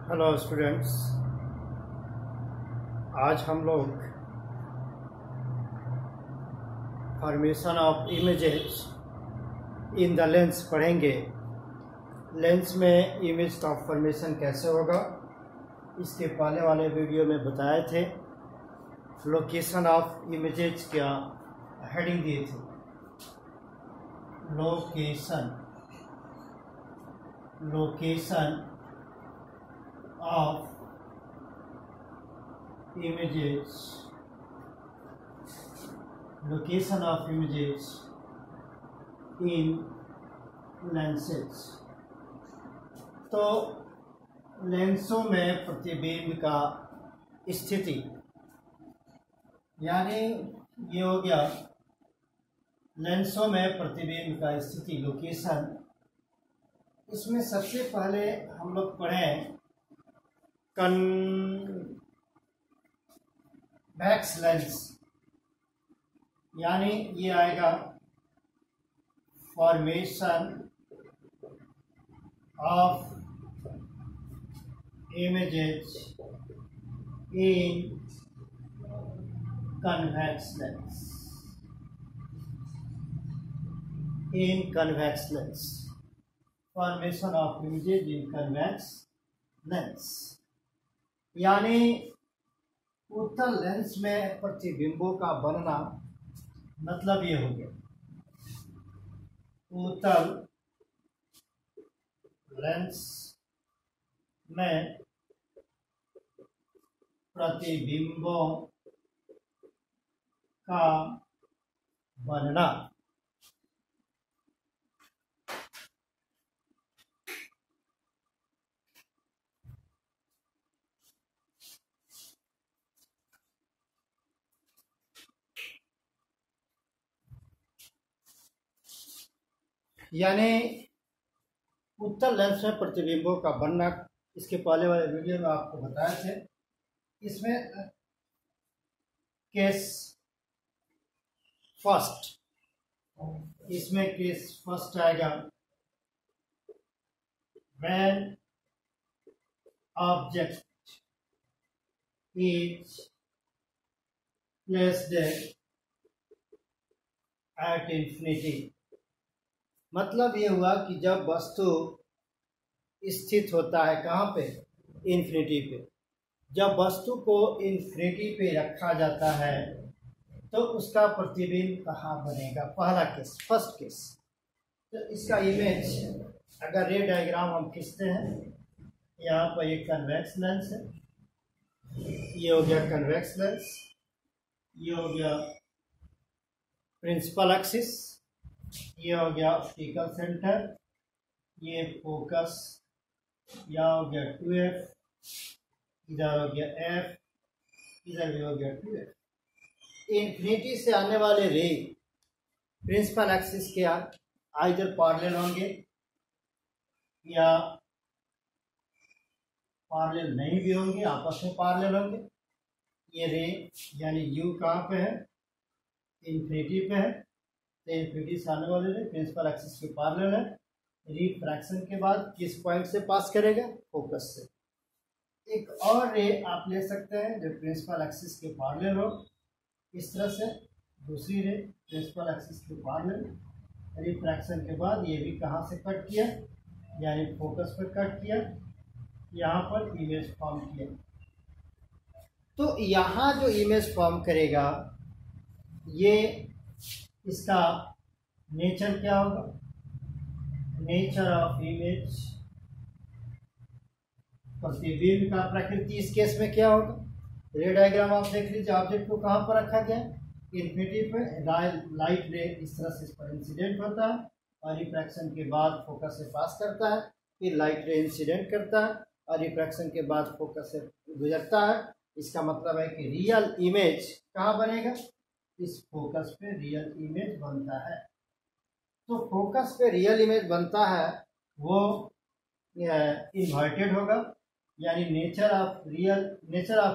Hello students, आज हम लोग formation of images in the lens पढ़ेंगे। लेंस में इमेज का फॉर्मेशन कैसे होगा, इसके पहले वाले वीडियो में बताए थे। लोकेशन ऑफ इमेजेस क्या हेडिंग दिए थे, location of images, location of images in lenses। तो लेंसों में प्रतिबिंब का स्थिति, यानी ये हो गया लेंसों में प्रतिबिंब का स्थिति, लोकेशन। इसमें सबसे पहले हम लोग पढ़ें कन्वेक्स लेंस, यानी ये आएगा formation of images in convex lens, formation of images in convex lens, यानी उत्तल लेंस में प्रतिबिंबों का बनना। मतलब ये हो गया उत्तल लेंस में प्रतिबिंबों का बनना। यानी उत्तल लेंस में प्रतिबिंबों का बनना, इसके पहले वाले वीडियो में आपको बताए थे। इसमें केस फर्स्ट आएगा when object is placed at infinity. मतलब ये हुआ कि जब वस्तु स्थित होता है कहाँ पे, इन्फिनिटी पे। जब वस्तु को इन्फिनिटी पे रखा जाता है तो उसका प्रतिबिंब कहाँ बनेगा, पहला केस, फर्स्ट केस। तो इसका इमेज अगर रे डायग्राम हम खींचते हैं, यहाँ पर एक कन्वेक्स लेंस है, ये हो गया कन्वेक्स लेंस, ये हो गया प्रिंसिपल एक्सिस, ये हो गया ऑप्टिकल सेंटर, ये फोकस, यहाँ हो गया 2f, इधर हो गया f, इधर भी हो गया 2f। इन्फिनिटी से आने वाले रे प्रिंसिपल एक्सिस के आइदर पैरेलल होंगे या पैरेलल नहीं भी होंगे, आपस में पैरेलल होंगे। ये रे यानी u कहाँ पे है, इन्फिनिटी पे है, तो इन्फिनिटी से आने वाले रे प्रिंसिपल एक्सिस के पैरेलल है। रिफ्रैक्शन के बाद किस पॉइंट से पास करेगा, फोकस से। एक और रे आप ले सकते हैं जो प्रिंसिपल एक्सिस के पैरेलल हो, इस तरह से। दूसरी रे प्रिंसिपल एक्सिस के पैरेलल, रिफ्रैक्शन के बाद ये भी कहाँ से कट किया, यानी फोकस पर कट किया, यहाँ पर इमेज फॉर्म किया। तो यहाँ जो इमेज फॉर्म करेगा, ये इसका नेचर क्या होगा, नेचर ऑफ इमेज, प्रतिबिंब का प्रकृति इस केस में क्या होगा। रे डायग्राम आप देख लीजिए, ऑब्जेक्ट को कहाँ पर रखा गया, इन्फिनिटी पे। लाइट रे इस तरह से इस पर इंसिडेंट होता है और रिफ्रैक्शन के बाद फोकस से पास करता है, फिर लाइट रे इंसिडेंट करता है और रिफ्रैक्शन के बाद फोकस से गुजरता है। इसका मतलब है कि रियल इमेज कहाँ बनेगा, इस फोकस पे रियल इमेज बनता है। तो फोकस पे रियल इमेज बनता है, वो इन्वर्टेड होगा, यानी नेचर ऑफ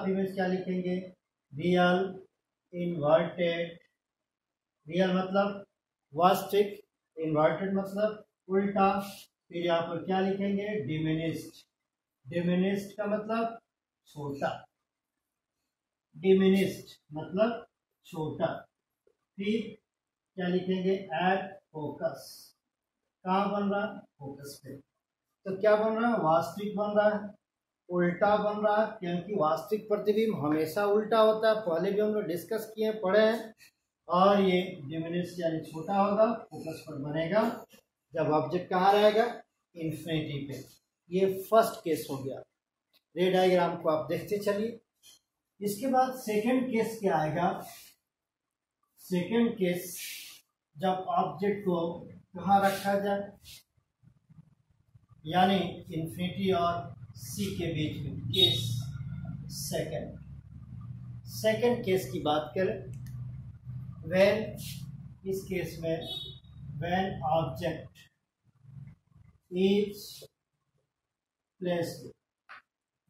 इमेज क्या लिखेंगे, रियल इन्वर्टेड। रियल मतलब वास्तविक, इन्वर्टेड मतलब उल्टा। फिर यहाँ पर क्या लिखेंगे, डिमिनिश्ड। डिमिनिस्ड का मतलब छोटा, डिमिनिस्ड मतलब छोटा। फिर क्या लिखेंगे, एट फोकस, कहाँ बन रहा है, फोकस पे। तो क्या बन रहा है, वास्तविक बन रहा है, उल्टा बन रहा है, क्योंकि वास्तविक प्रतिबिंब हमेशा उल्टा होता है, पहले भी हम लोग डिस्कस किए पढ़े हैं। और ये डिमिनिश यानी छोटा होगा, फोकस पर बनेगा जब ऑब्जेक्ट कहाँ रहेगा, इन्फिनिटी पे। ये फर्स्ट केस हो गया। रे डायग्राम को आप देखते चलिए। इसके बाद सेकंड केस क्या आएगा, सेकंड केस जब ऑब्जेक्ट को कहाँ रखा जाए, यानी इन्फिनिटी और सी के बीच में। केस सेकंड, सेकंड केस की बात करें, व्हेन, इस केस में when object is placed,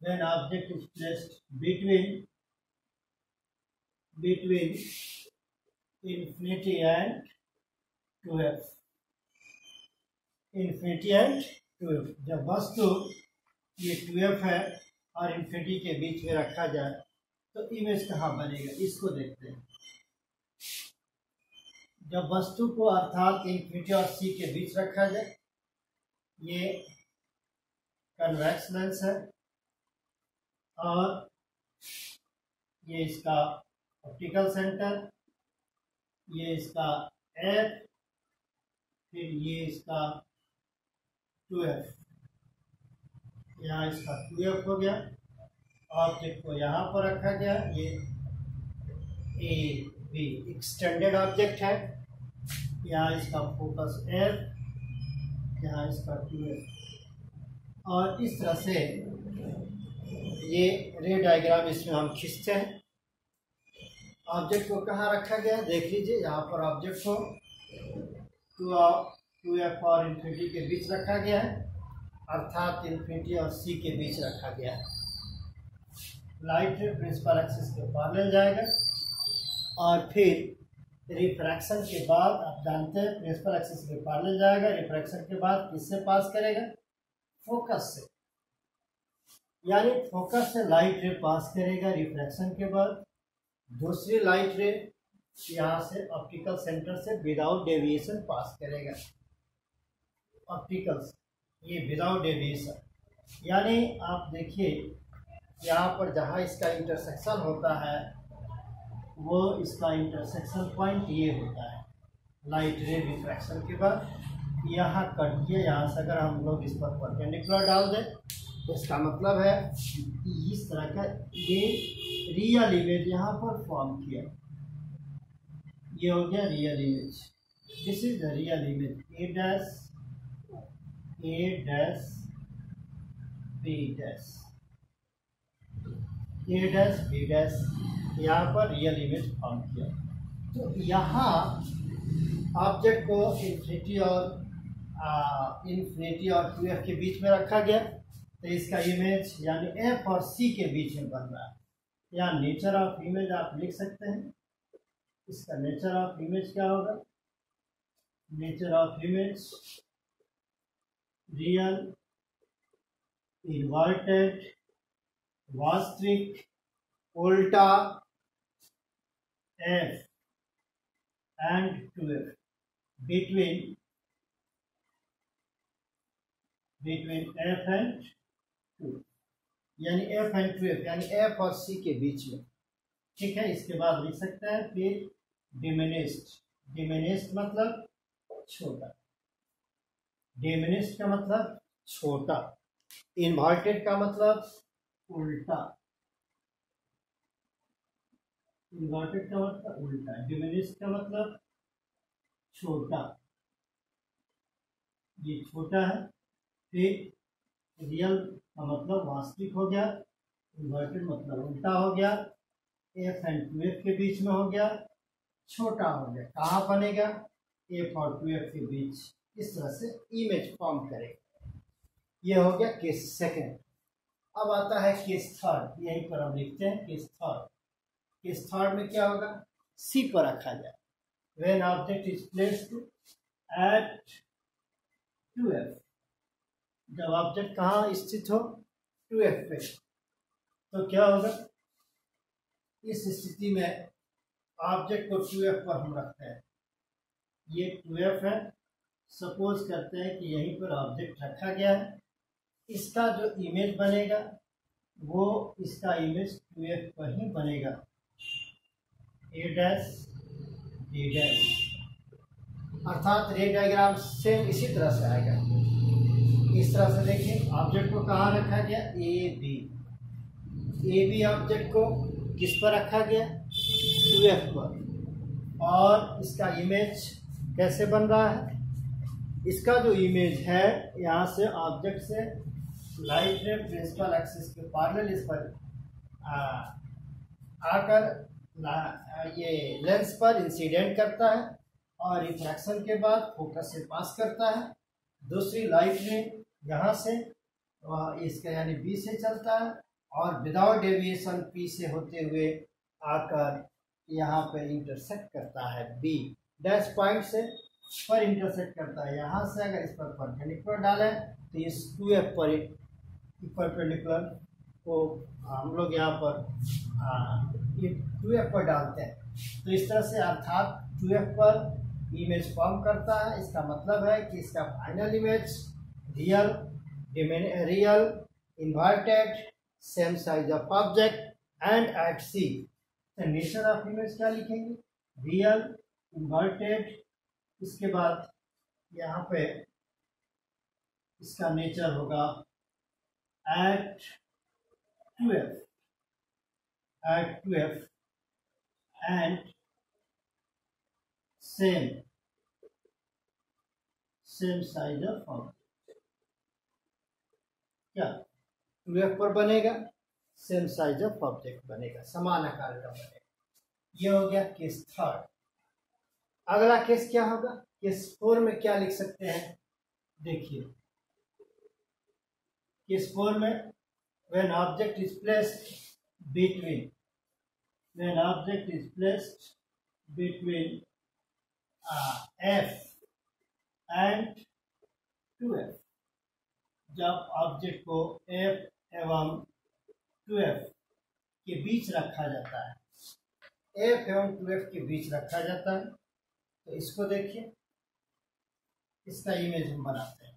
when object is placed between infinity and 2f, infinity and 2f। जब वस्तु ये 2f है और इन्फिनिटी के बीच में रखा जाए तो इमेज कहाँ बनेगा, इसको देखते हैं। जब वस्तु को अर्थात इन्फिनिटी और सी के बीच रखा जाए, ये कन्वेक्स लेंस है और ये इसका ऑप्टिकल सेंटर, ये इसका एफ, फिर ये इसका 2f, यहाँ इसका 2f हो गया। ऑब्जेक्ट को यहाँ पर रखा गया, ये ए बी एक्सटेंडेड ऑब्जेक्ट है, यहाँ इसका फोकस f, यहाँ इसका 2f। और इस तरह से ये रे डायग्राम इसमें हम खींचते हैं। ऑब्जेक्ट को कहाँ रखा गया, देख लीजिए, यहाँ पर ऑब्जेक्ट को 2f और इन्फिनिटी के बीच रखा गया है, अर्थात इन्फिनिटी और सी के बीच रखा गया है। लाइट रे प्रिंसिपल एक्सिस के पैरेलल जाएगा और फिर रिफ्रैक्शन के बाद आप जानते हैं प्रिंसिपल एक्सिस के पैरेलल जाएगा, रिफ्रैक्शन के बाद किससे पास करेगा, फोकस से, यानी फोकस से लाइट रे पास करेगा। रिफ्रैक्शन के बाद दूसरी लाइट रे यहाँ से ऑप्टिकल सेंटर से विदाउट डेविएशन पास करेगा, ऑप्टिकल से, ये विदाउट डेविएशन। यानी आप देखिए यहाँ पर जहाँ इसका इंटरसेक्शन होता है वो इसका इंटरसेक्शन पॉइंट ये होता है। लाइट रे रिफ्रैक्शन के बाद यहाँ कट किया, यहाँ से अगर हम लोग इस पर परपेंडिकुलर डाल दें तो इसका मतलब है इस तरह का ये रियल इमेज यहाँ पर फॉर्म किया, ये हो गया real image. This is the real image, A dash B dash, A dash B dash, यहाँ पर रियल इमेज फॉर्म किया। तो यहाँ ऑब्जेक्ट को इन्फिनिटी और 2f के बीच में रखा गया, तो इसका इमेज यानी f और c के बीच में बन रहा है। यहाँ नेचर ऑफ इमेज आप लिख सकते हैं, इसका नेचर ऑफ इमेज क्या होगा, nature of image real, inverted, वास्तविक, उल्टा, f and 2f, between f and 2, यानी f and 2f यानी f और c के बीच में। ठीक है, इसके बाद लिख सकते हैं फिर डिमिनिश्ड, डिमिनिश्ड मतलब छोटा, डिमिनिश्ड का मतलब छोटा, इन्वर्टेड का मतलब उल्टा, इन्वर्टेड का मतलब उल्टा, डिमिनिश्ड का मतलब छोटा, ये छोटा है। फिर रियल का मतलब वास्तविक हो गया, इन्वर्टेड मतलब उल्टा हो गया, एफ एंड 2f के बीच में हो गया, छोटा हो गया, कहाँ बनेगा, एफ और 2f के बीच, इस तरह से इमेज फॉर्म करेगा। ये हो गया केस सेकंड। अब आता है केस थर्ड, यहीं पर हम लिखते हैं केस थर्ड। केस थर्ड में क्या होगा, सी पर रखा जाए, when object is placed at 2f, जब ऑब्जेक्ट कहाँ स्थित हो, 2f पे, तो क्या होगा, इस स्थिति में ऑब्जेक्ट को 2f पर हम रखते हैं, ये 2f है, सपोज करते हैं कि यहीं पर ऑब्जेक्ट रखा गया है, इसका जो इमेज बनेगा वो इसका इमेज 2f पर ही बनेगा, a डैश b डैश, अर्थात रे डायग्राम सेम इसी तरह से आएगा। इस तरह से देखिए, ऑब्जेक्ट को कहाँ रखा गया, ए बी ऑब्जेक्ट को किस पर रखा गया, 2f पर, और इसका इमेज कैसे बन रहा है, इसका जो इमेज है यहाँ से ऑब्जेक्ट से लाइट रे प्रिंसिपल एक्सिस के पैरेलल इस पर आकर ये लेंस पर इंसिडेंट करता है और रिफ्रैक्शन के बाद फोकस से पास करता है। दूसरी लाइट रे यहाँ से इसका यानी बी से चलता है और विदाउट डेविएशन पी से होते हुए आकर यहाँ पर इंटरसेक्ट करता है, बी डैश पॉइंट से पर इंटरसेक्ट करता है। यहाँ से अगर इस पर परपेंडिकुलर डालें तो इस 2f पर परपेंडिकुलर को हम लोग यहाँ पर ये 2f पर डालते हैं, तो इस तरह से अर्थात 2f पर इमेज फॉर्म करता है। इसका मतलब है कि इसका final image real inverted same size of object and at C. तो नेचर ऑफ इमेज क्या लिखेंगे, रियल इन्वर्टेड, इसके बाद यहाँ पे इसका नेचर होगा at 2f and same size of object, क्या 2f पर बनेगा, सेम साइज ऑफ ऑब्जेक्ट बनेगा, समान आकार का बनेगा। ये हो गया केस थर्ड। अगला केस क्या होगा, केस 4 में क्या लिख सकते हैं, देखिए केस 4 में when object is placed between f and 2f, जब ऑब्जेक्ट को f एवं 2f के बीच रखा जाता है, f एवं 2f के बीच रखा जाता है, तो इसको देखिए, इसका इमेज हम बनाते हैं,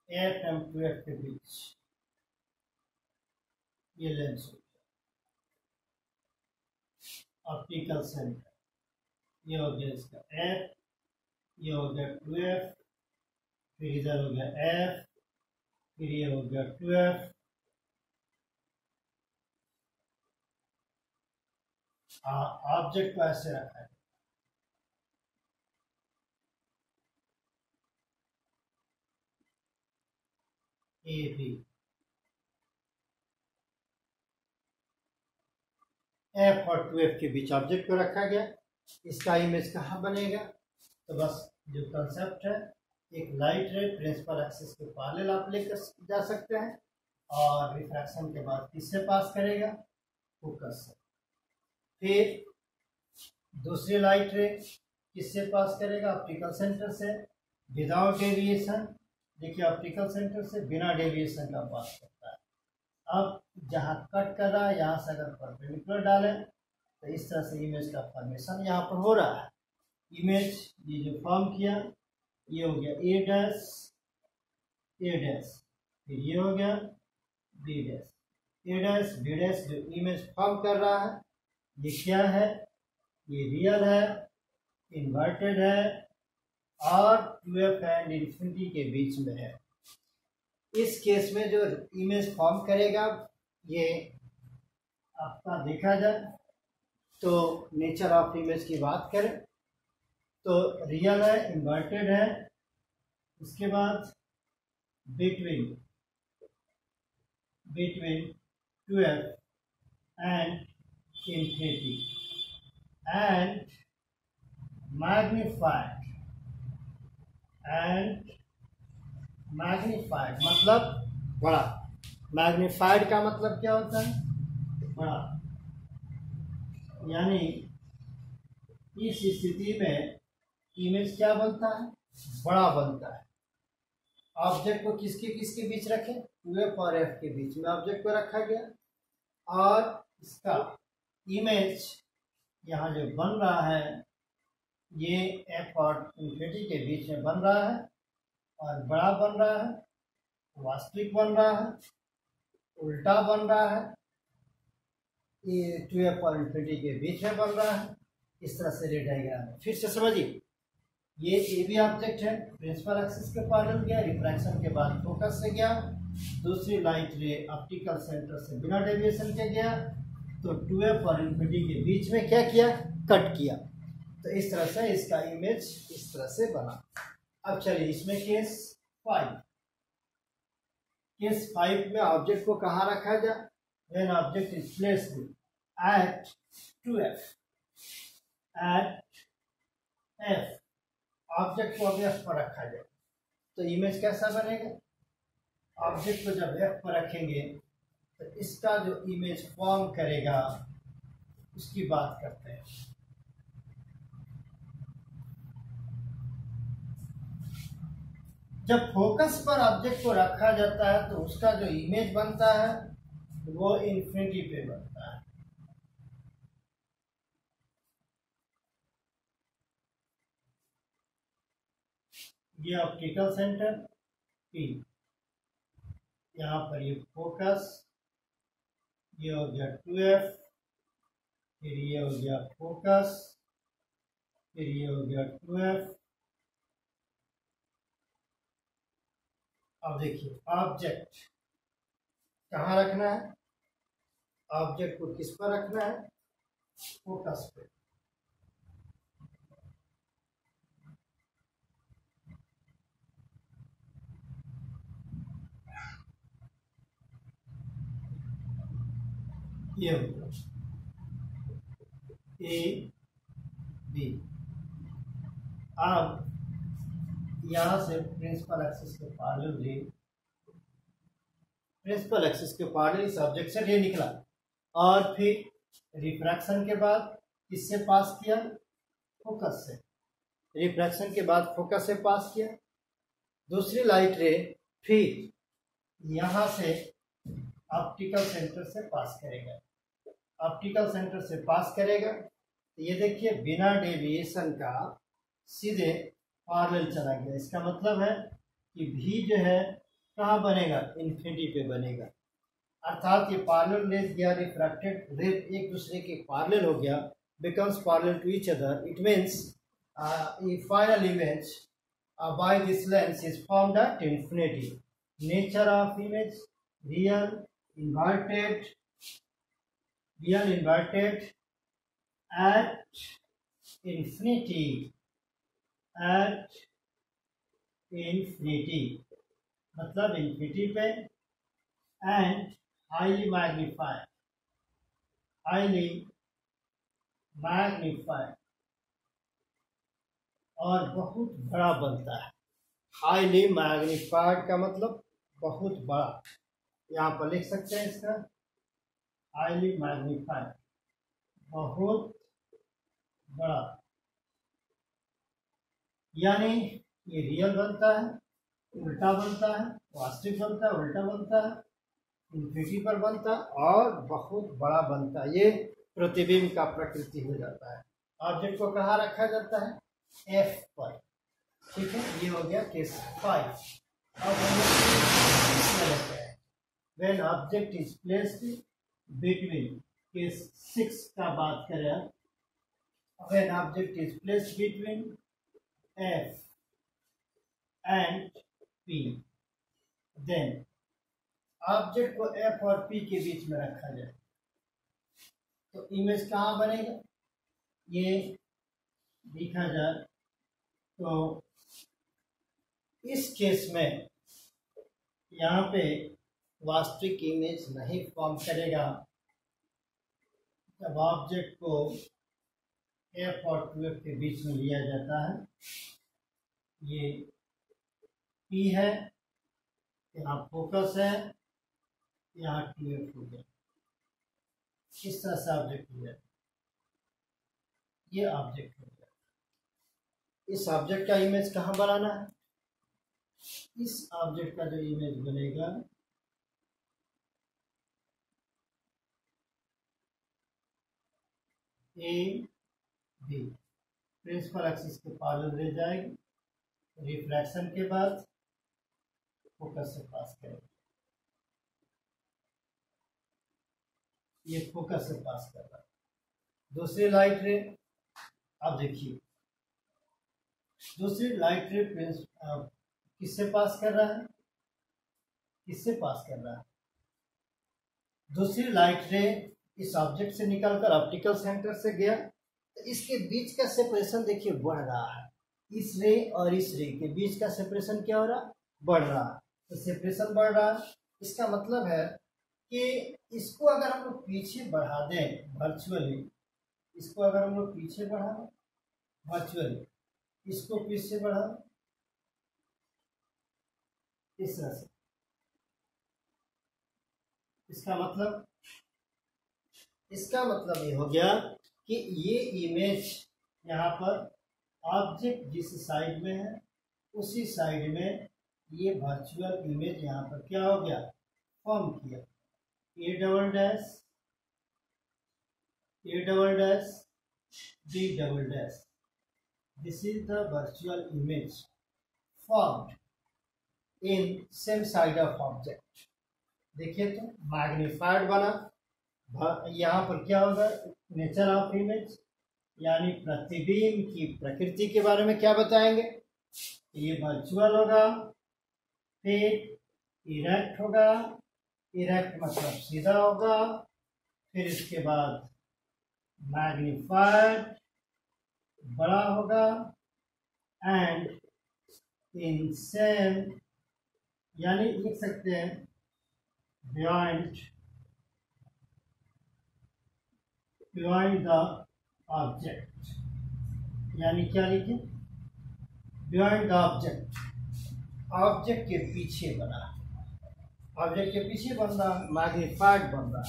f एवं 2f के बीच ये लेंस हो गया, ऑप्टिकल सेंटर, ये हो गया इसका f, ये हो गया 2f, फिर इधर हो गया f, फिर ये हो गया 2f, ऑब्जेक्ट को ऐसे रखा है, ए बी, f और 2f के बीच ऑब्जेक्ट को रखा गया। इसका इमेज कहाँ बनेगा, तो बस जो कंसेप्ट है, एक लाइट रे प्रिंसिपल एक्सिस के पैरेलल आप लेकर जा सकते हैं और रिफ्रैक्शन के बाद किससे पास करेगा, फोकस से। फिर दूसरी लाइट रे किससे पास करेगा, ऑप्टिकल सेंटर से विदाउट डेविएशन, देखिए ऑप्टिकल सेंटर से बिना डेविएशन का पास करता है। अब जहाँ कट कर रहा है यहाँ से अगर परपेंडिकुलर डालें तो इस तरह से इमेज का फॉर्मेशन यहाँ पर हो रहा है। इमेज ये जो फॉर्म किया, ये हो गया ए डैश, फिर ये हो गया B dash, A dash B dash. जो इमेज फॉर्म कर रहा है ये क्या है, ये रियल है, इन्वर्टेड है और 2f एंड इन्फिनिटी के बीच में है। इस केस में जो इमेज फॉर्म करेगा, ये आपका देखा जाए तो नेचर ऑफ इमेज की बात करें तो रियल है, इन्वर्टेड है, उसके बाद between 2f and infinity and magnified मतलब बड़ा। मैग्नीफाइड का मतलब क्या होता है, बड़ा, यानी इस स्थिति में इमेज क्या बनता है, बड़ा बनता है। ऑब्जेक्ट को किसके किसके बीच रखें, 2f और f के बीच में ऑब्जेक्ट को रखा गया और इसका इमेज यहाँ जो बन रहा है ये f और इन्फिनिटी के बीच में बन रहा है और बड़ा बन रहा है, वास्तविक बन रहा है, उल्टा बन रहा है, ये 2f और इन्फिनिटी के बीच में बन रहा है। इस तरह से रे डायग्राम है। फिर से समझिए, ये ए बी ऑब्जेक्ट है, प्रिंसिपल एक्सिस के पैरेलल गया, रिफ्रैक्शन के बाद फोकस से गया, दूसरी लाइट रे ऑप्टिकल सेंटर से बिना डेविएशन के गया, तो 2f और इन्फिनिटी के बीच में क्या किया, कट किया। तो इस तरह से इसका इमेज इस तरह से बना। अब चलिए इसमें केस 5। केस 5 में ऑब्जेक्ट को कहाँ रखा जाए, when object is placed at 2f at f, object को अब f पर रखा जाए तो इमेज कैसा बनेगा। ऑब्जेक्ट को जब f पर रखेंगे तो इसका जो इमेज फॉर्म करेगा उसकी बात करते हैं। जब फोकस पर ऑब्जेक्ट को रखा जाता है तो उसका जो इमेज बनता है वो इन्फिनिटी पे बनता है। ये ऑप्टिकल सेंटर P, यहाँ पर ये फोकस, ये हो गया 2f, फिर ये हो गया फोकस, फिर ये हो गया 2f। अब देखिए ऑब्जेक्ट कहाँ रखना है, ऑब्जेक्ट को किस पर रखना है, फोकस पे। ये होगा ए बी। अब यहाँ से प्रिंसिपल एक्सिस के पैरेलल रे, प्रिंसिपल एक्सिस के पैरेलल इस ऑब्जेक्ट से रे निकला और फिर रिफ्रैक्शन के बाद किससे पास किया, फोकस से। रिफ्रैक्शन के बाद फोकस से पास किया, दूसरी लाइट रे फिर यहाँ से ऑप्टिकल सेंटर से पास करेगा, ऑप्टिकल सेंटर से पास करेगा तो ये देखिए बिना डेविएशन का सीधे पैरेलल चला गया। इसका मतलब है कि भी जो है कहाँ बनेगा, इन्फिनिटी पे बनेगा। अर्थात ये पैरेलल रेज या रिफ्रैक्टेड रेज एक दूसरे के पैरेलल हो गया, becomes parallel to each other. It means final image by this lens is formed at infinity. Nature of image, real inverted at infinity, मतलब infinity पे, and highly magnified और बहुत बड़ा बनता है। हाईली मैग्नीफाइड का मतलब बहुत बड़ा, यहाँ पर लिख सकते हैं इसका, हाईली मैग्नीफाइड बहुत बड़ा, यानी ये रियल बनता है, उल्टा बनता है, वास्तविक बनता है, उल्टा बनता है, इन्फिनिटी पर बनता है और बहुत बड़ा बनता है। ये प्रतिबिंब का प्रकृति हो जाता है। ऑब्जेक्ट को कहाँ रखा जाता है, F पर। ठीक है, ये हो गया केस 5। अब हम लेते हैं when object is placed between, case 6 का बात करें। When object is placed between F and P, then object को F और P के बीच में रखा जाए तो इमेज कहाँ बनेगा, ये देखा जाए तो इस केस में यहाँ पे वास्तविक इमेज नहीं फॉर्म करेगा। जब ऑब्जेक्ट को F और 2F के बीच में लिया जाता है, ये P है, यहाँ फोकस है, यहाँ 2F हो गया, इस तरह से ऑब्जेक्ट हो जाए, ये ऑब्जेक्ट हो गया। इस ऑब्जेक्ट का इमेज कहाँ बनाना है, इस ऑब्जेक्ट का जो इमेज बनेगा ए बी प्रिंसिपल एक्सिस के पैरेलल रह जाएगी, रिफ्रैक्शन के बाद फोकस से पास करेंगे, ये फोकस से पास कर रहा है। दूसरी लाइट रे, अब देखिए दूसरी लाइट रे किससे पास कर रहा है, किससे पास कर रहा है? दूसरी लाइट रे इस ऑब्जेक्ट से निकलकर ऑप्टिकल सेंटर से गया, तो इसके बीच का सेपरेशन देखिए बढ़ रहा है। इस रे और इस रे के बीच का सेपरेशन क्या हो रहा, बढ़ रहा है। तो सेपरेशन बढ़ रहा है, इसका मतलब है कि इसको अगर हम लोग पीछे बढ़ा दें वर्चुअली, इसको अगर हम लोग पीछे बढ़ा दें वर्चुअली, इसको पीछे बढ़ा इस तरह से, इसका मतलब ये हो गया कि ये इमेज यहाँ पर ऑब्जेक्ट जिस साइड में है उसी साइड में ये वर्चुअल इमेज यहाँ पर क्या हो गया, फॉर्म किया। A double dash B double dash, this is the virtual image formed in same side of object. देखिए तो मैग्नीफाइड बना, यहाँ पर क्या होगा, नेचर ऑफ इमेज यानी प्रतिबिंब की प्रकृति के बारे में क्या बताएंगे, ये वर्चुअल होगा, फिर इरेक्ट होगा, इरेक्ट मतलब सीधा होगा, फिर इसके बाद मैग्नीफाइड बड़ा होगा, एंड इन सेम यानी लिख सकते हैं बियॉन्ड द ऑब्जेक्ट, यानी क्या लिखे, बियॉन्ड द ऑब्जेक्ट, ऑब्जेक्ट के पीछे बना, ऑब्जेक्ट के पीछे बन रहा, मैग्नीफाइड बन रहा,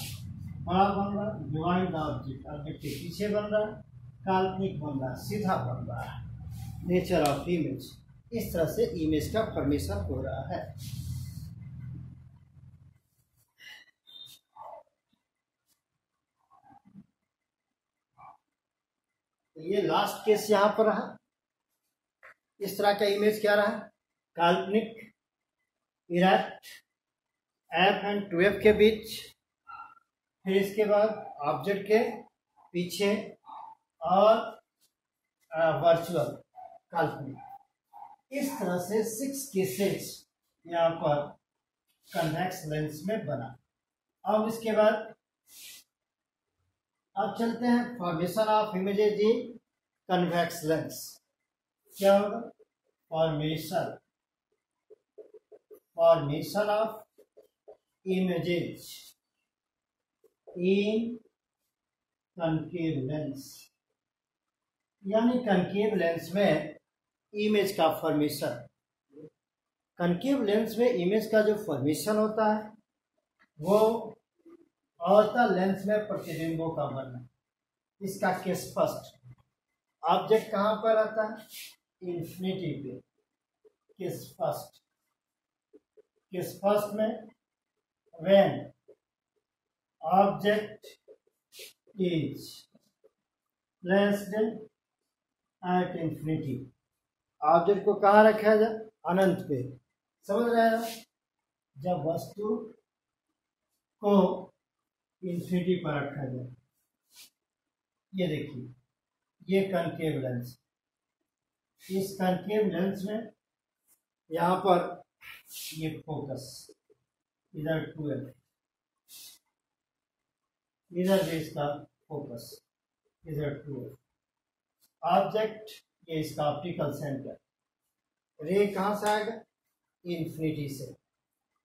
बड़ा बन रहा, बियॉन्ड द ऑब्जेक्ट, ऑब्जेक्ट के पीछे बन रहा, काल्पनिक बन रहा, सीधा बन रहा, नेचर ऑफ इमेज। इस तरह से इमेज का फॉर्मेशन हो रहा है। तो ये लास्ट केस यहाँ पर रहा, इस तरह का इमेज क्या रहा, काल्पनिक, इरेक्ट, एफ एंड 2F के बीच, फिर इसके बाद ऑब्जेक्ट के पीछे, और वर्चुअल काल्पनिक। इस तरह से 6 केसेस यहाँ पर कन्वेक्स लेंस में बना। अब इसके बाद अब चलते हैं formation of images in convex lens. क्या होगा, formation of images in concave lens, यानी कनकेव लेंस में इमेज का फॉर्मेशन। कनकेव लेंस में इमेज का जो फॉर्मेशन होता है वो होता लेंस में प्रतिबिंबों का बनना। इसका केस फर्स्ट, ऑब्जेक्ट कहाँ पर रहता है, इन्फिनिटी पे। केस फर्स्ट में when object is placed at infinity, object को कहाँ रखा जाए, अनंत पे। समझ रहे हैं, जब वस्तु को इन्फिनिटी पर रखा जाए। ये देखिए, ये कनकेव लेंस, इस कनकेव लेंस में यहाँ पर ये फोकस, इधर 2F, इधर भी इसका फोकस, इधर 2F, ऑब्जेक्ट ये इसका ऑप्टिकल सेंटर, रे कहाँ से आएगा, इन्फिनिटी से।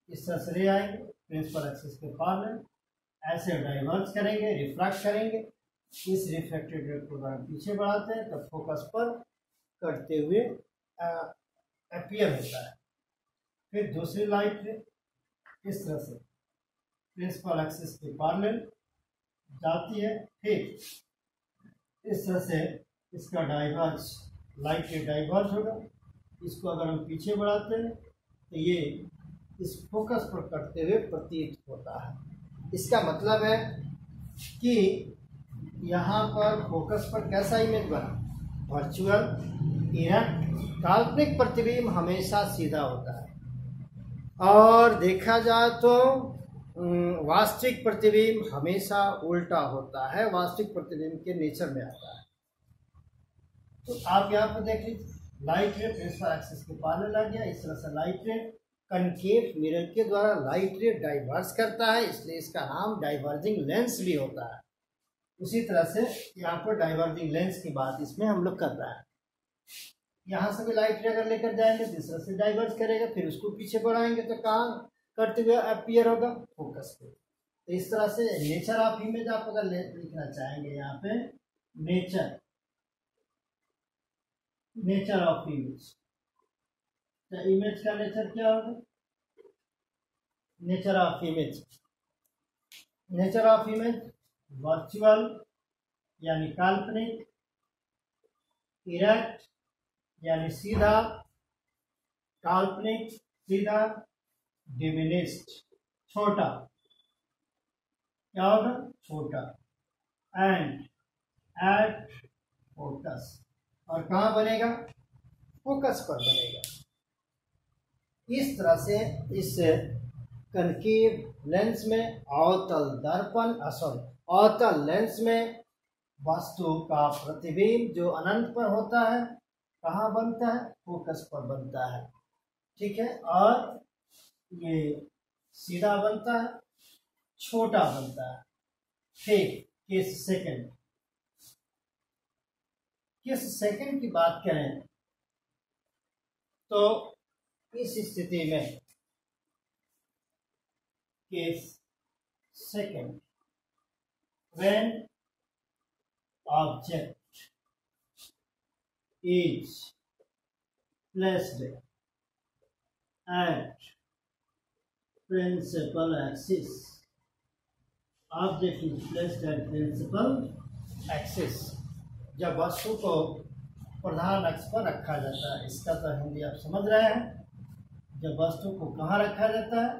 इस तरह से रे आएंगे प्रिंसिपल एक्सिस के पैरेलल, ऐसे डाइवर्ज करेंगे, रिफ्रैक्ट करेंगे, इस रिफ्लेक्टेड रे को अगर पीछे बढ़ाते हैं तब फोकस पर करते हुए अपीयर होता है। फिर दूसरी लाइट रे इस तरह से प्रिंसिपल एक्सिस के पैरेलल जाती है, फिर इस तरह से इसका डाइवर्ज, लाइट रे डाइवर्ज होगा, इसको अगर हम पीछे बढ़ाते हैं तो ये इस फोकस पर करते हुए प्रतीत होता है। इसका मतलब है कि यहाँ पर फोकस पर कैसा इमेज बना, वर्चुअल, इरेक्ट। काल्पनिक प्रतिबिंब हमेशा सीधा होता है और देखा जाए तो वास्तविक प्रतिबिंब हमेशा उल्टा होता है, वास्तविक प्रतिबिंब के नेचर में आता है। तो आप यहाँ पर देख लीजिए, लाइट रे प्रिंसिपल एक्सिस के पैरेलल आ गया। इस तरह से लाइट रे कनकेव मिरर के द्वारा लाइट रे डाइवर्स करता है, इसलिए इसका नाम डाइवर्जिंग लेंस भी होता है। उसी तरह से यहाँ पर डाइवर्जिंग लेंस की बात इसमें हम लोग कर रहे हैं। यहाँ से भी लाइट रे अगर लेकर जाएंगे दूसरा से डाइवर्स करेगा, फिर उसको पीछे बढ़ाएंगे तो कहाँ करते हुए अपीयर होगा, फोकस पे। तो इस तरह से नेचर ऑफ इमेज आप अगर लिखना चाहेंगे यहाँ पे, नेचर ऑफ इमेज, तो इमेज का नेचर क्या होगा, नेचर ऑफ इमेज वर्चुअल यानी काल्पनिक, इरेक्ट यानी सीधा, काल्पनिक सीधा, डिमिनिश्ड छोटा, क्या होगा छोटा, एंड एट फोकस, और कहाँ बनेगा, फोकस पर बनेगा। इस तरह से इस कनकेव लेंस में अवतल लेंस में वस्तु का प्रतिबिंब जो अनंत पर होता है कहाँ बनता है, फोकस पर बनता है, ठीक है। और ये सीधा बनता है, छोटा बनता है। फिर केस सेकंड की बात करें तो इस स्थिति में case second, when object is placed at principal axis, object is placed at principal axis, जब वस्तु को प्रधान अक्ष पर रखा जाता है। इसका तो हिंदी आप समझ रहे हैं। जब वस्तु को कहाँ रखा जाता है,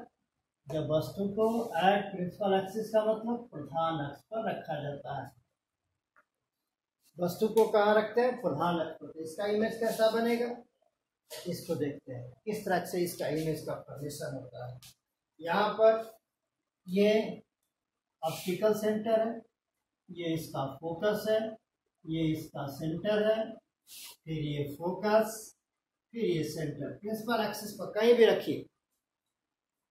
जब वस्तु को एट प्रिंसिपल एक्सिस का मतलब प्रधान अक्ष पर रखा जाता है। वस्तु को कहाँ रखते हैं, प्रधान अक्ष पर। इसका इमेज कैसा बनेगा, इसको देखते हैं किस तरह से इसका इमेज का फॉर्मेशन होता है। यहाँ पर ये ऑप्टिकल सेंटर है, ये इसका फोकस है, ये इसका सेंटर है, फिर ये फोकस, फिर ये सेंटर। प्रिंसिपल एक्सिस पर कहीं भी रखिए,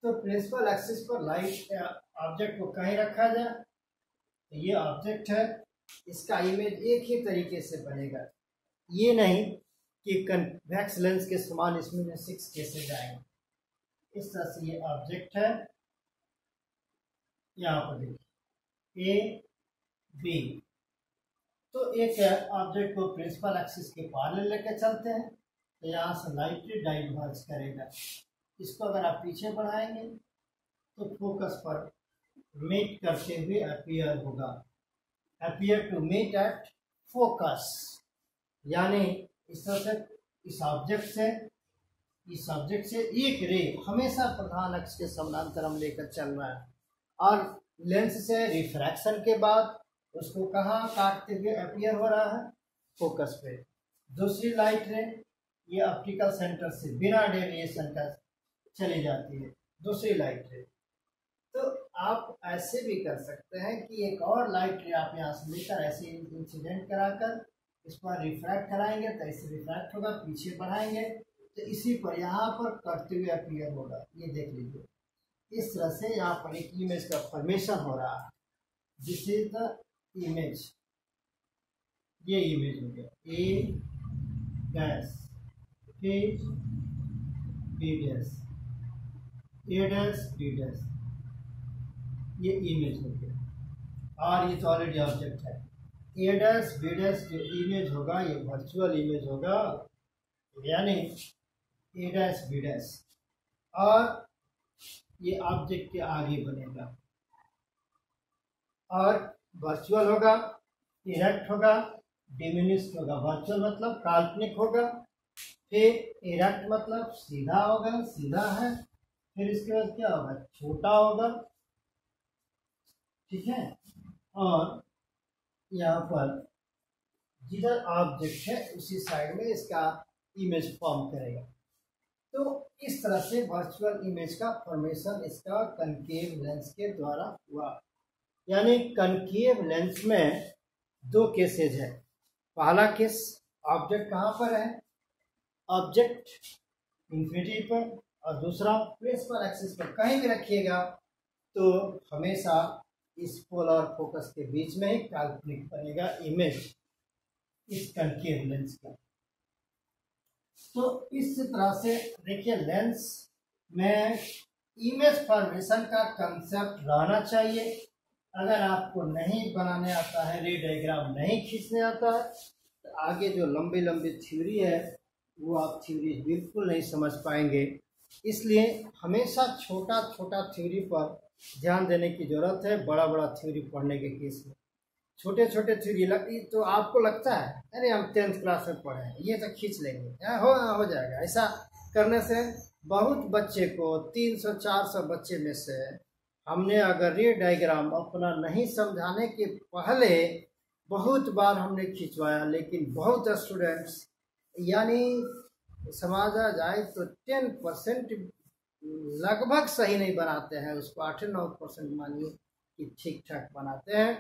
तो प्रिंसिपल एक्सिस पर लाइट ऑब्जेक्ट को कहीं रखा जाए तो ये ऑब्जेक्ट है, इसका इमेज एक ही तरीके से बनेगा। ये नहीं कि कन्वेक्स लेंस के समान इसमें 6 कैसे जाएंगे। इस तरह से ये ऑब्जेक्ट है, यहाँ पर देखिए ए बी। तो एक ऑब्जेक्ट को प्रिंसिपल एक्सिस के पैरेलल लेकर चलते हैं तो यहाँ से लाइट डाइवर्ज करेगा। इसको अगर आप पीछे बढ़ाएंगे तो फोकस पर मीट करते हुए अपीयर होगा, appear to meet at focus. यानी इस तरह से इस ऑब्जेक्ट से एक रे हमेशा प्रधान अक्ष के समानांतर हम लेकर चल रहा है, और लेंस से रिफ्रैक्शन के बाद उसको कहाँ काटते हुए अपीयर हो रहा है, फोकस पे। दूसरी लाइट रे ये ऑप्टिकल सेंटर से बिना डेविएशन का चली जाती है, दूसरी लाइट रे। तो आप ऐसे भी कर सकते हैं कि एक और लाइट रे आप यहाँ से लेकर ऐसे इंसिडेंट कराकर इस पर रिफ्रैक्ट कराएंगे तो ऐसे रिफ्रैक्ट होगा, पीछे बढ़ाएंगे तो इसी पर यहाँ पर करते हुए अपीयर होगा। ये देख लीजिए, इस तरह से यहाँ पर एक इमेज का फॉर्मेशन हो रहा है। दिस इज द इमेज, ये इमेज हो गया ए डैश, फिर B dash, A dash, B dash, ये इमेज हो गया। और ये तो ऑलरेडी ऑब्जेक्ट है। ए डैश बी डैश जो इमेज होगा ये वर्चुअल इमेज होगा, यानी ए डैश बी डैश, और ये ऑब्जेक्ट के आगे बनेगा और वर्चुअल होगा, इरेक्ट होगा, डिमिनिश्ड होगा। वर्चुअल मतलब काल्पनिक होगा, फिर इरेक्ट मतलब सीधा होगा, सीधा है। फिर इसके बाद क्या होगा, छोटा होगा, ठीक है। और यहाँ पर जिधर ऑब्जेक्ट है उसी साइड में इसका इमेज फॉर्म करेगा। तो इस तरह से वर्चुअल इमेज का फॉर्मेशन इसका कनकेव लेंस के द्वारा हुआ। यानी कनकेव लेंस में दो केसेज है। पहला केस, ऑब्जेक्ट कहाँ पर है, ऑब्जेक्ट इन्फिनिटी पर, और दूसरा प्रिंसिपल एक्सिस पर कहीं भी रखिएगा तो हमेशा इस पोलर फोकस के बीच में ही काल्पनिक बनेगा इमेज इस कनकेव लेंस का। तो इस तरह से देखिए लेंस में इमेज फॉर्मेशन का कंसेप्ट रहना चाहिए। अगर आपको नहीं बनाने आता है, रे डायग्राम नहीं खींचने आता है, तो आगे जो लंबी लंबी थ्योरी है वो आप थ्योरी बिल्कुल नहीं समझ पाएंगे। इसलिए हमेशा छोटा छोटा थ्योरी पर ध्यान देने की जरूरत है। बड़ा बड़ा थ्योरी पढ़ने के केस में छोटे छोटे थ्योरी लगती तो आपको लगता है अरे हम 10th क्लास में पढ़े हैं, ये तो खींच लेंगे, हो जाएगा। ऐसा करने से बहुत बच्चे को 300-400 बच्चे में से हमने अगर रे डायग्राम अपना नहीं समझाने के पहले बहुत बार हमने खिंचवाया, लेकिन बहुत स्टूडेंट्स यानी समझा जाए तो 10% लगभग सही नहीं बनाते हैं, उसको 8-9% मानिए कि ठीक ठाक बनाते हैं।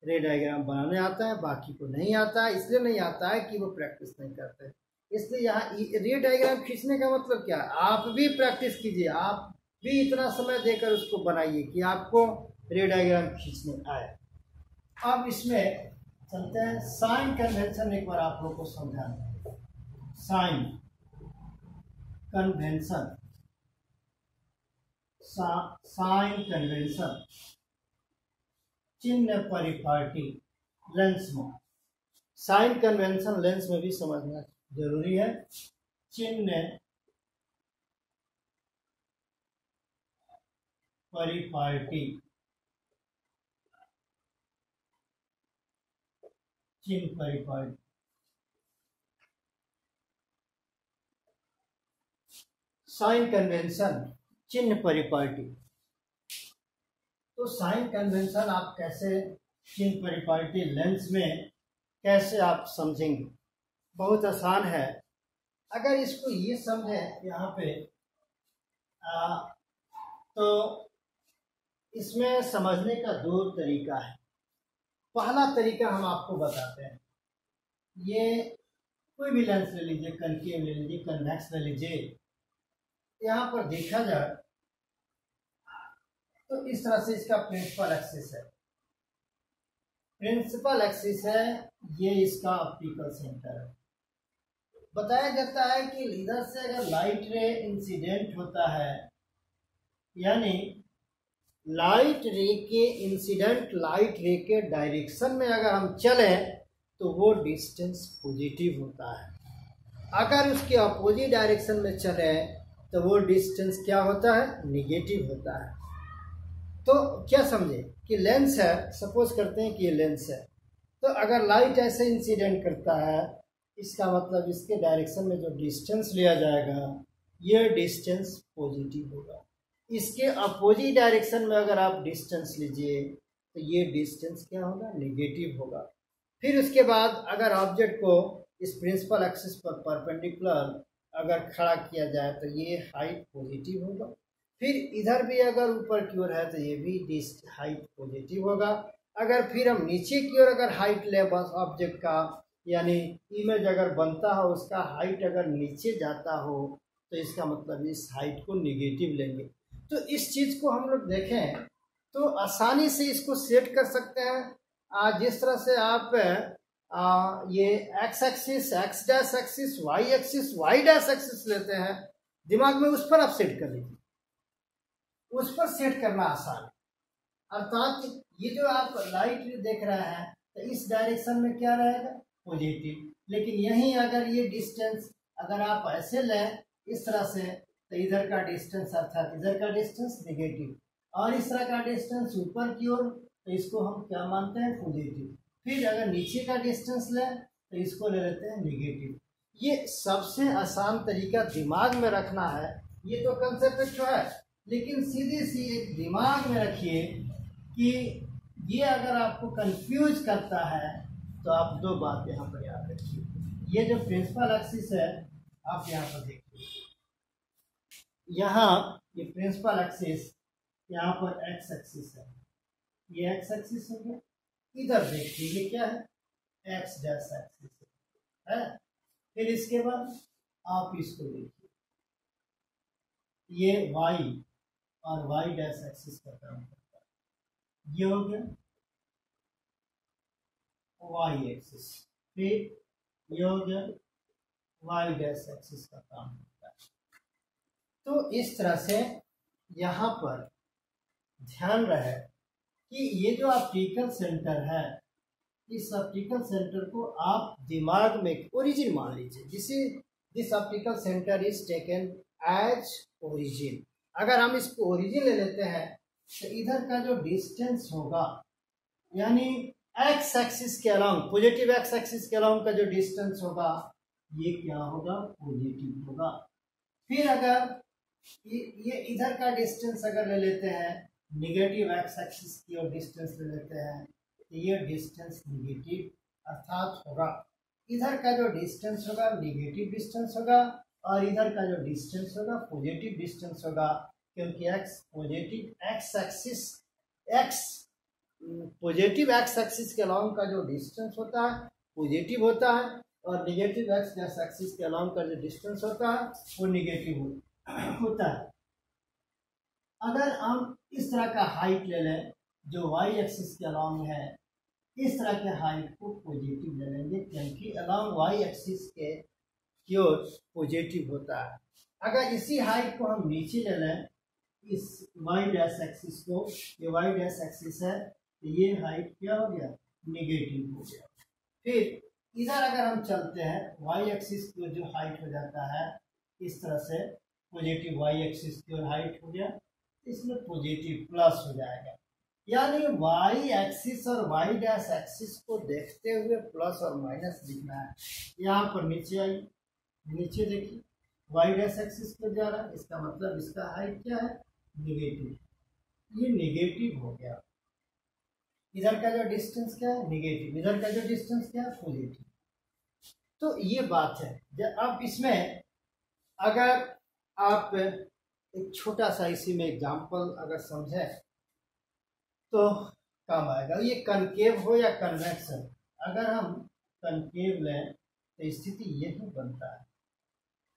रे डायग्राम बनाने आता है, बाकी को नहीं आता है। इसलिए नहीं आता है कि वो प्रैक्टिस नहीं करते। इसलिए यहाँ रे डायग्राम खींचने का मतलब क्या है, आप भी प्रैक्टिस कीजिए, आप भी इतना समय देकर उसको बनाइए कि आपको रे डायग्राम खींचने आए। अब इसमें चलते हैं साइन कन्वेंशन, एक बार आप लोग को समझाना। साइन कन्वेंशन, साइन कन्वेंशन चिन्ह परिपाटी लेंस में। साइन कन्वेंशन लेंस में भी समझना जरूरी है। चिन्ह परिपाटी, चिन्ह परिपाटी, साइन कन्वेंशन चिन्ह परिपाटी। तो साइन कन्वेंशन आप कैसे चिन्ह परिपाटी लेंस में कैसे आप समझेंगे, बहुत आसान है। अगर इसको ये समझें यहाँ पे तो इसमें समझने का दो तरीका है। पहला तरीका हम आपको बताते हैं, ये कोई भी लेंस ले लीजिए, कनकेव ले लीजिए, कन्वेक्स ले लीजिए। यहाँ पर देखा जाए तो इस तरह से इसका प्रिंसिपल एक्सिस है, प्रिंसिपल एक्सिस है, ये इसका ऑप्टिकल सेंटर है। बताया जाता है कि इधर से अगर लाइट रे इंसिडेंट होता है, यानी लाइट रे के इंसिडेंट लाइट रे के डायरेक्शन में अगर हम चले तो वो डिस्टेंस पॉजिटिव होता है। अगर उसके अपोजिट डायरेक्शन में चले तो वो डिस्टेंस क्या होता है, निगेटिव होता है। तो क्या समझे कि लेंस है, सपोज करते हैं कि ये लेंस है, तो अगर लाइट ऐसे इंसिडेंट करता है, इसका मतलब इसके डायरेक्शन में जो डिस्टेंस लिया जाएगा ये डिस्टेंस पॉजिटिव होगा। इसके अपोजिट डायरेक्शन में अगर आप डिस्टेंस लीजिए तो ये डिस्टेंस क्या होगा, नेगेटिव होगा। फिर उसके बाद अगर ऑब्जेक्ट को इस प्रिंसिपल एक्सिस पर परपेंडिकुलर अगर खड़ा किया जाए तो ये हाइट पॉजिटिव होगा। फिर इधर भी अगर ऊपर की ओर है तो ये भी हाइट पॉजिटिव होगा। अगर फिर हम नीचे की ओर अगर हाइट ले बस ऑब्जेक्ट का, यानी इमेज अगर बनता हो उसका हाइट अगर नीचे जाता हो तो इसका मतलब इस हाइट को निगेटिव लेंगे। तो इस चीज़ को हम लोग देखें तो आसानी से इसको सेट कर सकते हैं। जिस तरह से आप ये x axis, x dash axis, y dash axis लेते हैं, दिमाग में उस पर आप सेट कर लीजिए, उस पर सेट करना आसान है। अर्थात ये जो आप लाइट देख रहे हैं तो इस डायरेक्शन में क्या रहेगा, पॉजिटिव। लेकिन यहीं अगर ये डिस्टेंस अगर आप ऐसे लें इस तरह से तो इधर का डिस्टेंस अर्थात इधर का डिस्टेंस नेगेटिव, और इस तरह का डिस्टेंस ऊपर की ओर तो इसको हम क्या मानते हैं, पॉजिटिव। फिर अगर नीचे का डिस्टेंस लें तो इसको ले लेते हैं नेगेटिव। ये सबसे आसान तरीका दिमाग में रखना है। ये तो कंसेप्ट है, लेकिन सीधी सी एक दिमाग में रखिए कि ये अगर आपको कंफ्यूज करता है तो आप दो बात यहाँ पर याद रखिए। ये जो प्रिंसिपल एक्सिस है आप यहाँ पर देखिए, यहाँ ये प्रिंसिपल एक्सिस, यहाँ पर एक्स एक्सिस है, ये एक्स एक्सिस हो गया। इधर देखिए ये क्या है, एक्स डैश एक्सिस है। फिर इसके बाद आप इसको देखिए, ये वाई और वाई डैश एक्सिस का काम करता है। ये हो गया वाई एक्सिस, फिर ये हो गया वाई डैश एक्सिस का काम करता है। तो इस तरह से यहाँ पर ध्यान रहे कि ये जो ऑप्टिकल सेंटर है, इस ऑप्टिकल सेंटर को आप दिमाग में ओरिजिन मान लीजिए। This optical centre is taken as origin. अगर हम इसको ओरिजिन ले लेते हैं तो इधर का जो डिस्टेंस होगा, यानी एक्स एक्सिस के अलाउंग, पॉजिटिव एक्स एक्सिस के अलाउंग का जो डिस्टेंस होगा ये क्या होगा, पॉजिटिव होगा। फिर अगर ये इधर का डिस्टेंस अगर ले लेते हैं, निगेटिव एक्स एक्सिस की और डिस्टेंस ले लेते हैं तो ये डिस्टेंस निगेटिव अर्थात होगा, इधर का जो डिस्टेंस होगा निगेटिव डिस्टेंस होगा और इधर का जो डिस्टेंस होगा पॉजिटिव डिस्टेंस होगा, क्योंकि x positive x axis, x positive x axis के अलाउंग का जो डिस्टेंस होता है पॉजिटिव होता है और निगेटिव एक्स एक्सिस के अलाउंग का जो डिस्टेंस होता है वो निगेटिव होता है। अगर हम इस तरह का हाइट ले लें जो वाई एक्सिस के अलाउंग है, इस तरह के हाइट को पॉजिटिव ले लेंगे, क्योंकि अलाउंग वाई एक्सिस के की ओर पॉजिटिव होता है। अगर इसी हाइट को हम नीचे ले लें, इस वाई डैश एक्सिस को, ये वाई डैश एक्सिस है तो ये हाइट क्या हो गया, निगेटिव हो गया। फिर इधर अगर हम चलते हैं, वाई एक्सिस की जो हाइट हो जाता है इस तरह से, पॉजिटिव वाई एक्सिस की ओर हाइट हो गया, इसमें पॉजिटिव प्लस हो जाएगा। यानी वाई एक्सिस और वाई डैश एक्सिस को देखते हुए प्लस और माइनस लिखना है। यहाँ पर नीचे आई, नीचे देखिए वाई डैश एक्सिस को जा रहा है, इसका मतलब इसका हाइट क्या है, निगेटिव, ये निगेटिव हो गया। इधर का जो डिस्टेंस क्या है, निगेटिव, इधर का जो डिस्टेंस क्या है, पॉजिटिव। तो ये बात है। जब अब इसमें अगर आप एक छोटा सा इसी में एग्जाम्पल अगर समझे तो काम आएगा। ये कनकेव हो या कन्वेक्स हो, अगर हम कनकेव लें तो स्थिति यही बनता है,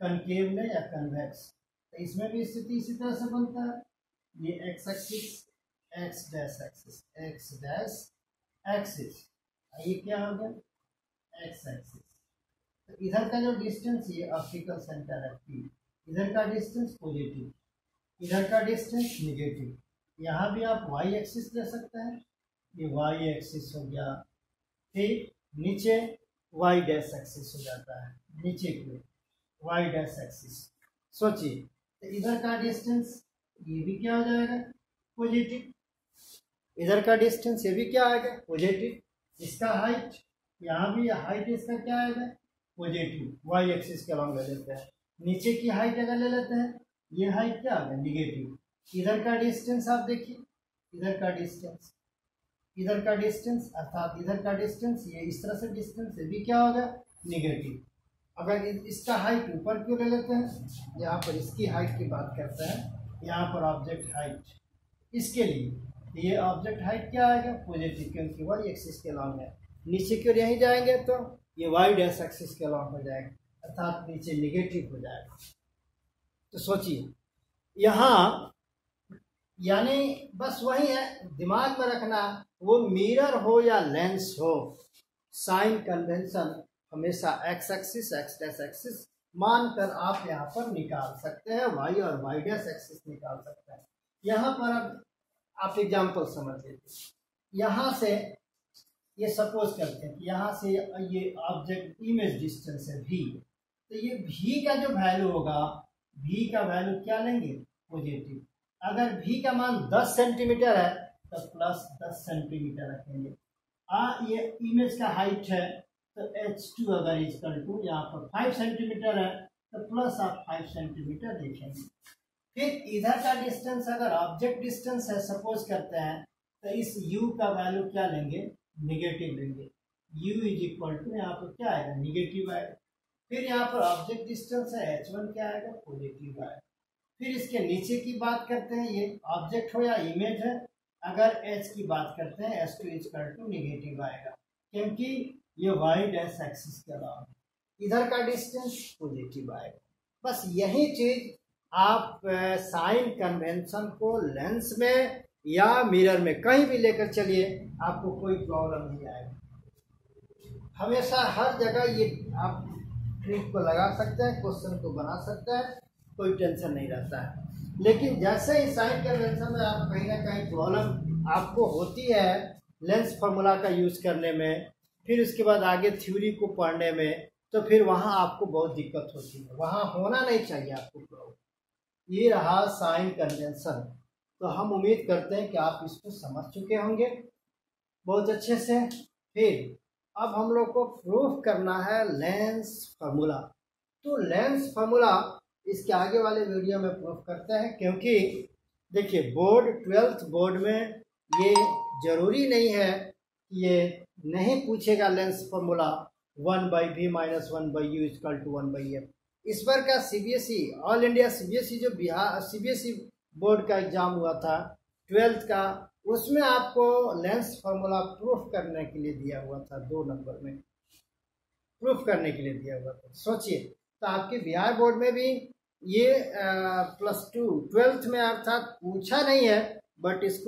कनकेव लें या कन्वेक्स तो इसमें भी स्थिति इसी तरह से बनता है। ये x axis, x dash axis, x dash axis, ये क्या हो गया, एक्स एक्सिस। तो इधर का जो डिस्टेंस, ये ऑप्टिकल सेंटर है P, इधर का डिस्टेंस पॉजिटिव, इधर का डिस्टेंस निगेटिव। यहाँ भी आप वाई एक्सिस ले सकते हैं, ये वाई एक्सिस हो गया। फिर नीचे वाई डैश एक्सिस हो जाता है, नीचे की वाई डैश एक्सिस। सोचिए तो इधर का डिस्टेंस ये भी क्या हो जाएगा, पॉजिटिव, इधर का डिस्टेंस ये भी क्या आएगा, पॉजिटिव। इसका हाइट, यहाँ भी हाइट इसका क्या आएगा, पॉजिटिव, वाई एक्सिस के अलाउंग ले लेते हैं। नीचे की हाइट अगर ले लेते हैं, ये हाइट क्या आ गया, निगेटिव। इधर का डिस्टेंस आप देखिए, इधर का डिस्टेंस, इधर का डिस्टेंस अर्थात इधर का डिस्टेंस, ये इस तरह से डिस्टेंस ये भी क्या होगा, निगेटिव। अगर इसका हाइट ऊपर क्यों ले लेते हैं, यहाँ पर इसकी हाइट की बात करते हैं, यहाँ पर ऑब्जेक्ट हाइट, इसके लिए ये ऑब्जेक्ट हाइट क्या आएगा, पॉजिटिव, क्योंकि वाई एक्सिस के अलाउंग है। नीचे की ओर यहीं जाएंगे तो ये वाई डैश एक्सिस के अलाउंग हो जाएगा, अर्थात नीचे निगेटिव हो जाएगा। तो सोचिए यहाँ, यानी बस वही है, दिमाग में रखना, वो मिरर हो या लेंस हो, साइन कन्वेंशन हमेशा x axis, x dash axis मानकर आप यहाँ पर निकाल सकते हैं, वाई और वाई डैश एक्सिस निकाल सकते हैं। यहाँ पर अब आप एग्जाम्पल समझ लीजिए, यहाँ से ये सपोज करते हैं कि यहाँ से ये ऑब्जेक्ट इमेज डिस्टेंस है v, तो ये v का जो वैल्यू होगा, v का वैल्यू क्या लेंगे, पॉजिटिव। अगर v का मान 10 सेंटीमीटर है तो प्लस 10 सेंटीमीटर रखेंगे। ये इमेज का हाइट है तो H2 अगर इक्वल टू यहाँ पर 5 सेंटीमीटर है तो प्लस आप 5 सेंटीमीटर लिखेंगे। फिर इधर का डिस्टेंस अगर ऑब्जेक्ट डिस्टेंस है सपोज करते हैं तो इस u का वैल्यू क्या लेंगे, निगेटिव लेंगे। u इज इक्वल टू यहाँ पर क्या आएगा, निगेटिव आएगा। फिर यहाँ पर ऑब्जेक्ट डिस्टेंस है h1 क्या आएगा, पॉजिटिव आएगा। फिर इसके नीचे की बात करते हैं, ये ऑब्जेक्ट हो या इमेज है, अगर h की बात करते हैं h2 इक्वल टू निगेटिव आएगा क्योंकि ये वाई डैश एक्सिस के अलावा इधर का डिस्टेंस पॉजिटिव आएगा। बस यही चीज आप साइन कन्वेंशन को लेंस में या मिरर में कहीं भी लेकर चलिए, आपको कोई प्रॉब्लम नहीं आएगी। हमेशा हर जगह ये आप ट्रिक को लगा सकते हैं, क्वेश्चन को बना सकते हैं, कोई टेंशन नहीं रहता है। लेकिन जैसे ही साइन कन्वेंशन में आप कहीं ना कहीं प्रॉब्लम आपको होती है लेंस फार्मूला का यूज करने में, फिर उसके बाद आगे थ्योरी को पढ़ने में, तो फिर वहाँ आपको बहुत दिक्कत होती है, वहाँ होना नहीं चाहिए आपको प्रॉब्लम। ये रहा साइन कन्वेंशन। तो हम उम्मीद करते हैं कि आप इसको समझ चुके होंगे बहुत अच्छे से। फिर अब हम लोग को प्रूफ करना है लेंस फार्मूला। तो लेंस फार्मूला इसके आगे वाले वीडियो में प्रूफ करते हैं, क्योंकि देखिए बोर्ड 12th बोर्ड में ये जरूरी नहीं है, ये नहीं पूछेगा lens formula 1/v - 1/u = 1/f। इस बार का सीबीएसई ऑल इंडिया सीबीएसई जो बिहार सीबीएसई बोर्ड का एग्जाम हुआ था 12th का, उसमें आपको लेंस फार्मूला प्रूफ करने के लिए दिया हुआ था, 2 नंबर में प्रूफ करने के लिए दिया हुआ था। सोचिए, तो आपके बिहार बोर्ड में भी ये +2 12th में अर्थात पूछा नहीं है, बट इसको